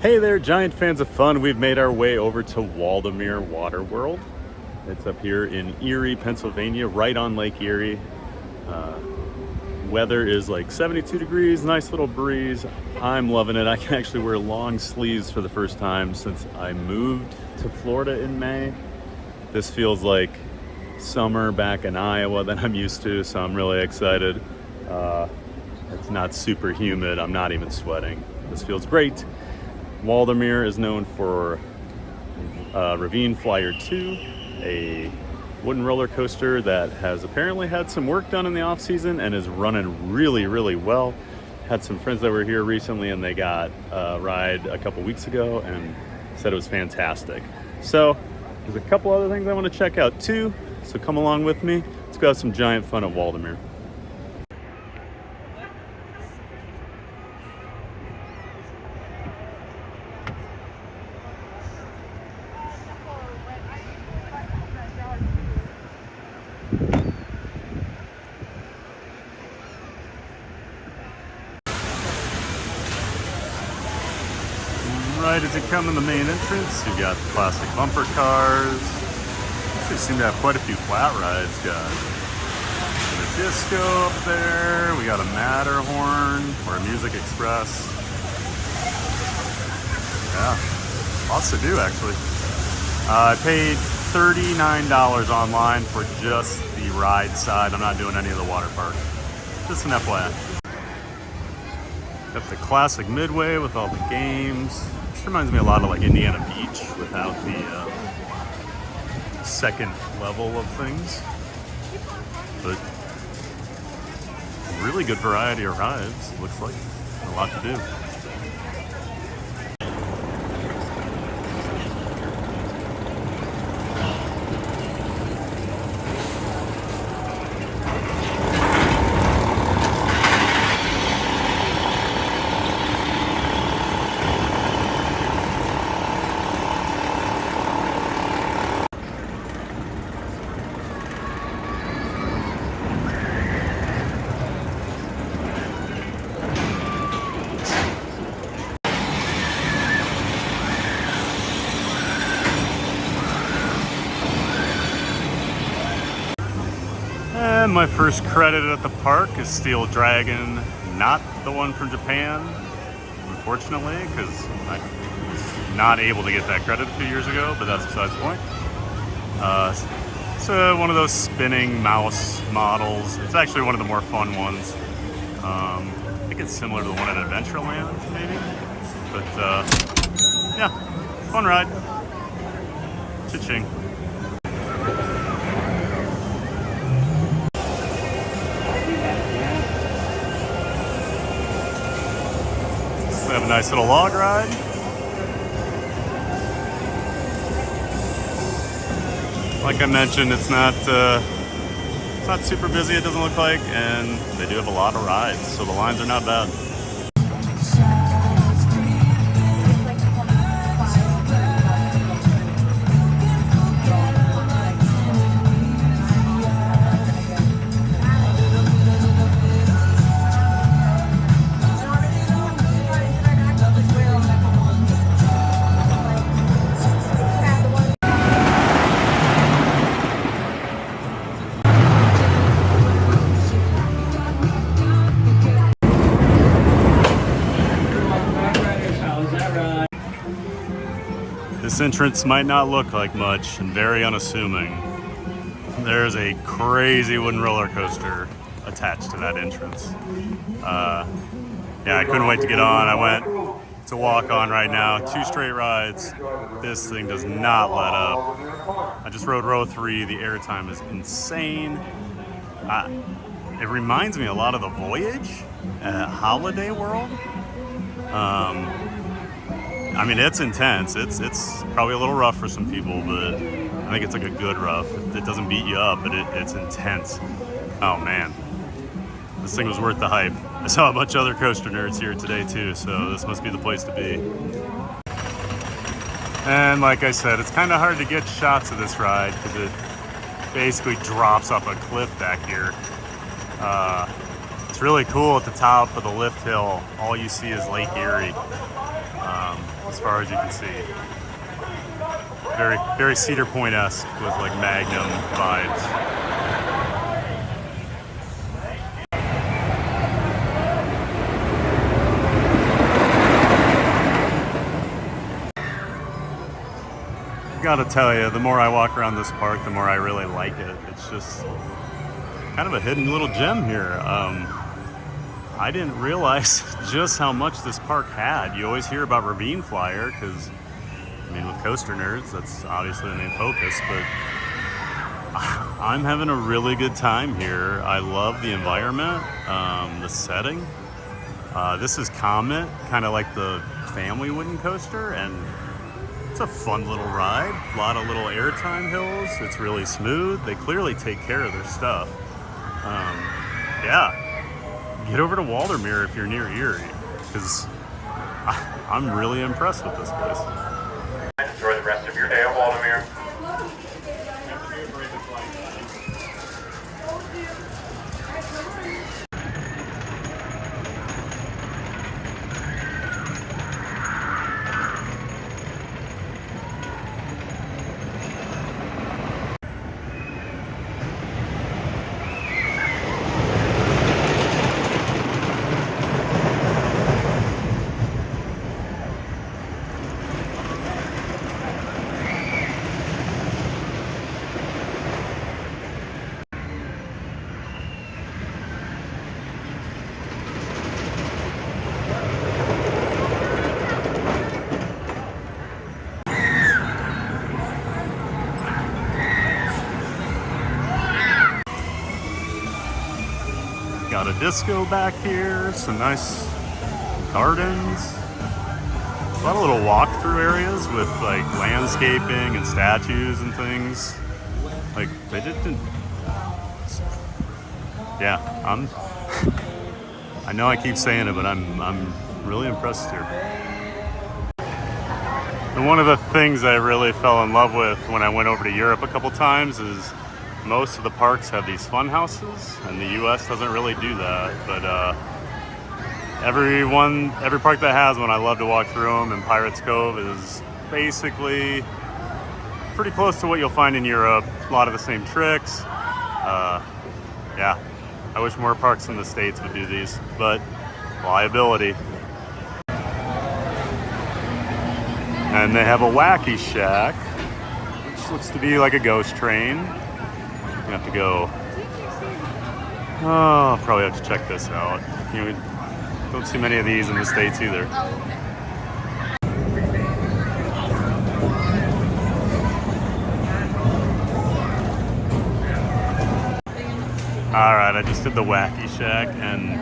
Hey there, giant fans of fun. We've made our way over to Waldameer Water World. It's up here in Erie, Pennsylvania, right on Lake Erie. Weather is like 72 degrees, nice little breeze. I'm loving it. I can actually wear long sleeves for the first time since I moved to Florida in May. This feels like summer back in Iowa that I'm used to, so I'm really excited. It's not super humid. I'm not even sweating. This feels great. Waldameer is known for Ravine Flyer II, a wooden roller coaster that has apparently had some work done in the off season and is running really well. Had some friends that were here recently and they got a ride a couple weeks ago and said it was fantastic. So there's a couple other things I want to check out too, so come along with me. Let's go have some giant fun at Waldameer. Right as you come in the main entrance, you've got the classic bumper cars. Actually seem to have quite a few flat rides. Got a disco up there. We got a Matterhorn or a Music Express. Yeah, lots to do actually. I paid $39 online for just the ride side. I'm not doing any of the water park. Just an FYI. Got the classic Midway with all the games. This reminds me a lot of like Indiana Beach without the second level of things. But really good variety of rides, looks like. A lot to do. And my first credit at the park is Steel Dragon, not the one from Japan, unfortunately, because I was not able to get that credit a few years ago, but that's besides the point. It's one of those spinning mouse models. It's actually one of the more fun ones. I think it's similar to the one at Adventureland, maybe. But yeah, fun ride. Cha-ching. We have a nice little log ride. Like I mentioned, it's not super busy, it doesn't look like, and they do have a lot of rides, so the lines are not bad. This entrance might not look like much and very unassuming. There's a crazy wooden roller coaster attached to that entrance. Yeah, I couldn't wait to get on. I went to walk on right now, 2 straight rides. This thing does not let up. I just rode row 3. The airtime is insane. It reminds me a lot of the Voyage at Holiday World. I mean, it's intense. It's probably a little rough for some people, but I think it's like a good rough. It doesn't beat you up, but it's intense. Oh man, this thing was worth the hype. I saw a bunch of other coaster nerds here today too, so this must be the place to be. And like I said, it's kind of hard to get shots of this ride because it basically drops off a cliff back here. It's really cool at the top of the lift hill. All you see is Lake Erie. as far as you can see. Very, very Cedar Point-esque with like Magnum vibes. Gotta tell you, the more I walk around this park, the more I really like it. It's just kind of a hidden little gem here. I didn't realize just how much this park had. You always hear about Ravine Flyer because, I mean, with coaster nerds, that's obviously the main focus, but I'm having a really good time here. I love the environment, the setting. This is Comet, kind of like the family wooden coaster, and it's a fun little ride. A lot of little airtime hills. It's really smooth. They clearly take care of their stuff. Yeah, get over to Waldameer if you're near Erie, because I'm really impressed with this place. Enjoy the rest of your day at Waldameer. Got a disco back here, some nice gardens. A lot of little walk-through areas with like landscaping and statues and things. Like they didn't. Yeah, I know I keep saying it, but I'm really impressed here. And one of the things I really fell in love with when I went over to Europe a couple times is most of the parks have these fun houses, and the US doesn't really do that. But every park that has one, I love to walk through them, and Pirates Cove is basically pretty close to what you'll find in Europe. A lot of the same tricks. Yeah, I wish more parks in the States would do these, but liability. And they have a wacky shack, which looks to be like a ghost train. You have to go. Oh, I'll probably have to check this out. You know, don't see many of these in the States either. All right, I just did the wacky shack, and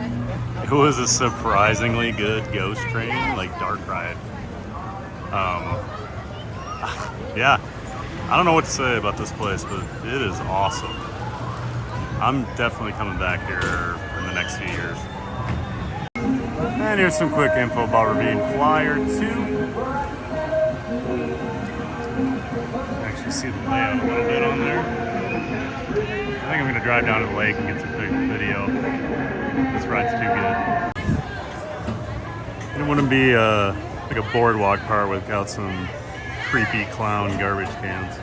it was a surprisingly good ghost train, like dark ride. Yeah. I don't know what to say about this place, but it is awesome. I'm definitely coming back here in the next few years. And here's some quick info about Ravine Flyer II. Actually see the layout a little bit on there. I think I'm gonna drive down to the lake and get some quick video. This ride's too good. And it wouldn't be like a boardwalk park without some creepy clown garbage cans.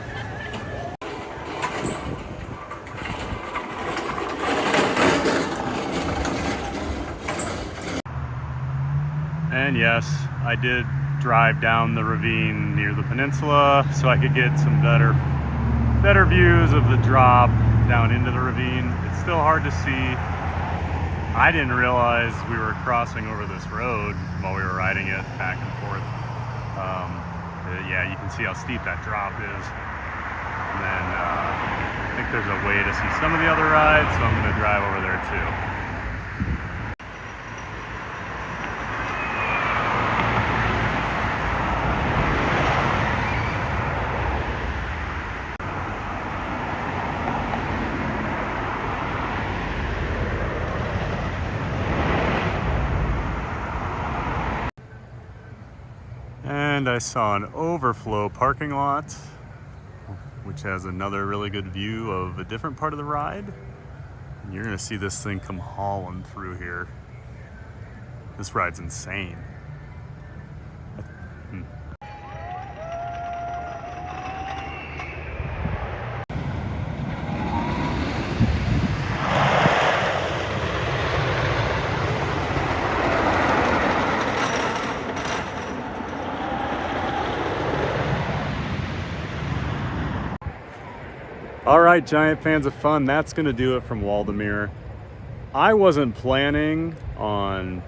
And yes, I did drive down the ravine near the peninsula so I could get some better views of the drop down into the ravine. It's still hard to see. I didn't realize we were crossing over this road while we were riding it back and forth. Yeah, you can see how steep that drop is. And then I think there's a way to see some of the other rides, so I'm going to drive over there too. And I saw an overflow parking lot, which has another really good view of a different part of the ride. And you're gonna see this thing come hauling through here. This ride's insane. All right, giant fans of fun, that's going to do it from Waldameer. I wasn't planning on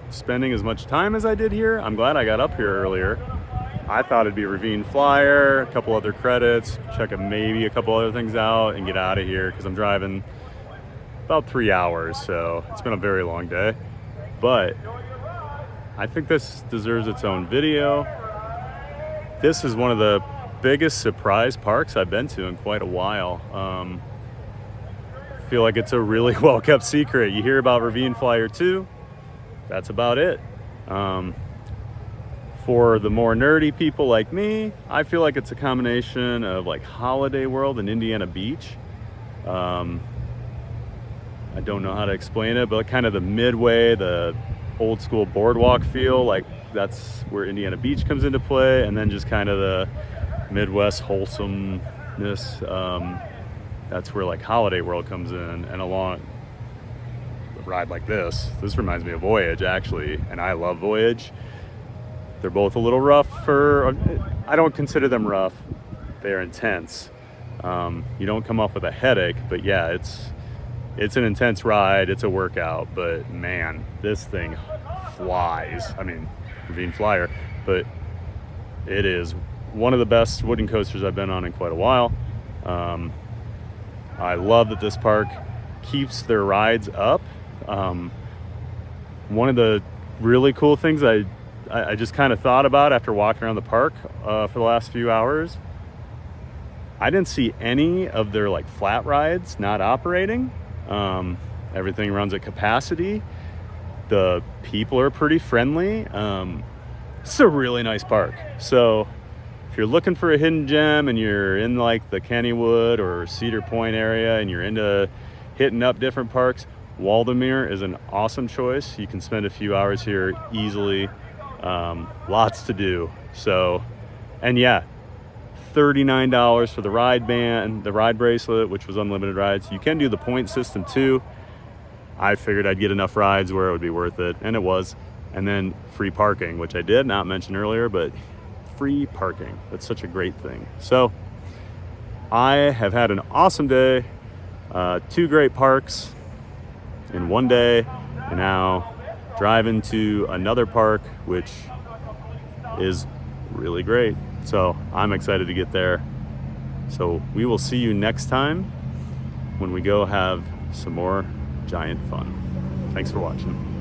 spending as much time as I did here. I'm glad I got up here earlier. I thought it'd be Ravine Flyer, a couple other credits, check maybe a couple other things out and get out of here because I'm driving about 3 hours, so it's been a very long day. But I think this deserves its own video. This is one of the biggest surprise parks I've been to in quite a while. I feel like it's a really well-kept secret. You hear about Ravine Flyer II, that's about it. For the more nerdy people like me, I feel like it's a combination of like Holiday World and Indiana Beach. I don't know how to explain it, but kind of the midway, the old school boardwalk feel, like that's where Indiana Beach comes into play, and then just kind of the Midwest wholesomeness, that's where like Holiday World comes in. And along a ride like this reminds me of Voyage actually, and I love Voyage. They're both a little rough I don't consider them rough, they're intense. You don't come off with a headache, but yeah, it's an intense ride, it's a workout, but man, this thing flies. I mean, Ravine Flyer, but it is one of the best wooden coasters I've been on in quite a while. I love that this park keeps their rides up. One of the really cool things I just kind of thought about after walking around the park for the last few hours, I didn't see any of their like flat rides not operating. Everything runs at capacity. The people are pretty friendly. It's a really nice park. So if you're looking for a hidden gem and you're in like the Kennywood or Cedar Point area and you're into hitting up different parks, Waldameer is an awesome choice. You can spend a few hours here easily. Lots to do. So, and yeah, $39 for the ride band, the ride bracelet, which was unlimited rides. You can do the point system too. I figured I'd get enough rides where it would be worth it, and it was. And then free parking, which I did not mention earlier, but free parking, that's such a great thing. So I have had an awesome day, 2 great parks in one day, and now driving to another park, which is really great. So I'm excited to get there. So we will see you next time when we go have some more giant fun. Thanks for watching.